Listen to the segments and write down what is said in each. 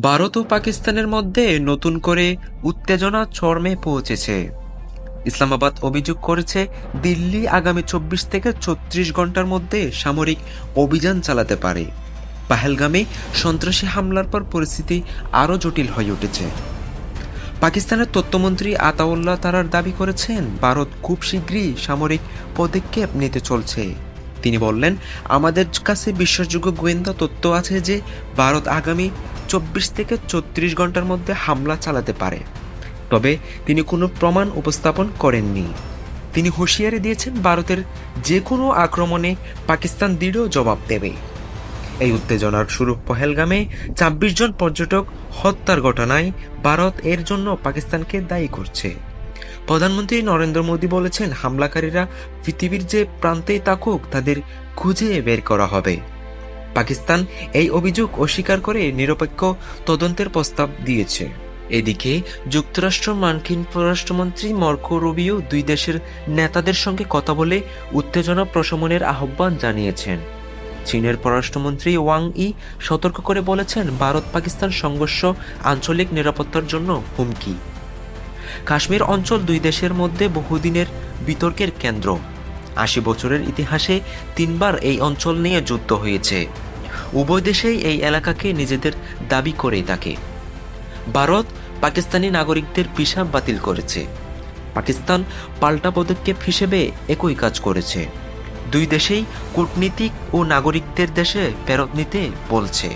ভারত ও পাকিস্তানের মধ্যে নতুন করে উত্তেজনা চরমে পৌঁছেছে। ইসলামাবাদ অভিযোগ করেছে দিল্লি আগামী ২৪ থেকে ৩৬ ঘন্টার মধ্যে সামরিক অভিযান চালাতে পারে। পাহেলগামে সন্ত্রাসী হামলার পর পরিস্থিতি আরও জটিল হয়ে উঠেছে। পাকিস্তানের তথ্যমন্ত্রী আতাউল্লাহ তারার দাবি করেছেন ভারত খুব শীঘ্রই সামরিক পদক্ষেপ নিতে চলছে। তিনি বললেন, আমাদের কাছে বিশ্বাসযোগ্য গোয়েন্দা তথ্য আছে যে ভারত আগামী ২৪ থেকে ৩৬ ঘন্টার মধ্যে হামলা চালাতে পারে। তবে তিনি কোনো প্রমাণ উপস্থাপন করেননি। তিনি হুঁশিয়ারি দিয়েছেন ভারতের যে কোনো আক্রমণে পাকিস্তান দৃঢ় জবাব দেবে। এই উত্তেজনার শুরু পহেলগামে ২৬ জন পর্যটক হত্যার ঘটনায় ভারত এর জন্য পাকিস্তানকে দায়ী করছে। প্রধানমন্ত্রী নরেন্দ্র মোদী বলেছেন, হামলাকারীরা পৃথিবীর যে প্রান্তেই থাকুক তাদের খুঁজে বের করা হবে। পাকিস্তান এই অভিযোগ অস্বীকার করে নিরপেক্ষ তদন্তের প্রস্তাব দিয়েছে। এদিকে যুক্তরাষ্ট্র মার্কিন পররাষ্ট্রমন্ত্রী মার্কো রুবিও দুই দেশের নেতাদের সঙ্গে কথা বলে উত্তেজনা প্রশমনের আহ্বান জানিয়েছেন। চীনের পররাষ্ট্রমন্ত্রী ওয়াং ই সতর্ক করে বলেছেন, ভারত পাকিস্তান সংঘর্ষ আঞ্চলিক নিরাপত্তার জন্য হুমকি। কাশ্মীর অঞ্চল দুই দেশের মধ্যে বহুদিনের বিতর্কের কেন্দ্র। ৮০ বছরের ইতিহাসে ৩বার এই অঞ্চল নিয়ে যুদ্ধ হয়েছে। উভয় দেশেই এই এলাকাকে নিজেদের দাবি করে থাকে। ভারত পাকিস্তানি নাগরিকদের ভিসা বাতিল করেছে। পাকিস্তান পাল্টা পদক্ষেপ হিসেবে একই কাজ করেছে। দুই দেশেই কূটনীতিক ও নাগরিকদের দেশে ফেরত নিতে বলছে।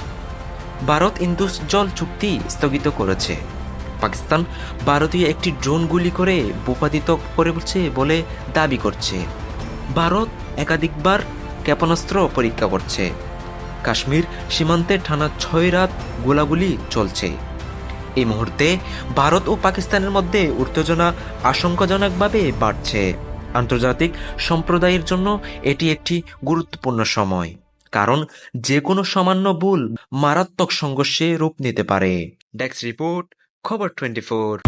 ভারত ইন্দুস জল চুক্তি স্থগিত করেছে। পাকিস্তান ভারতীয় একটি ড্রোন গুলি করে ভূপাতিত করেছে বলে দাবি করছে। ভারত একাধিকবার ক্ষেপণাস্ত্র পরীক্ষা করছে। কাশ্মীর সীমান্তে টানা ৬ রাত গোলাগুলি চলছে। এই মুহূর্তে ভারত ও পাকিস্তানের মধ্যে উত্তেজনা আশঙ্কাজনকভাবে বাড়ছে। আন্তর্জাতিক সম্প্রদায়ের জন্য এটি একটি গুরুত্বপূর্ণ সময়, কারণ যে কোনো সামান্য ভুল মারাত্মক সংঘর্ষে রূপ নিতে পারে। ডেস্ক রিপোর্ট, খবর 24।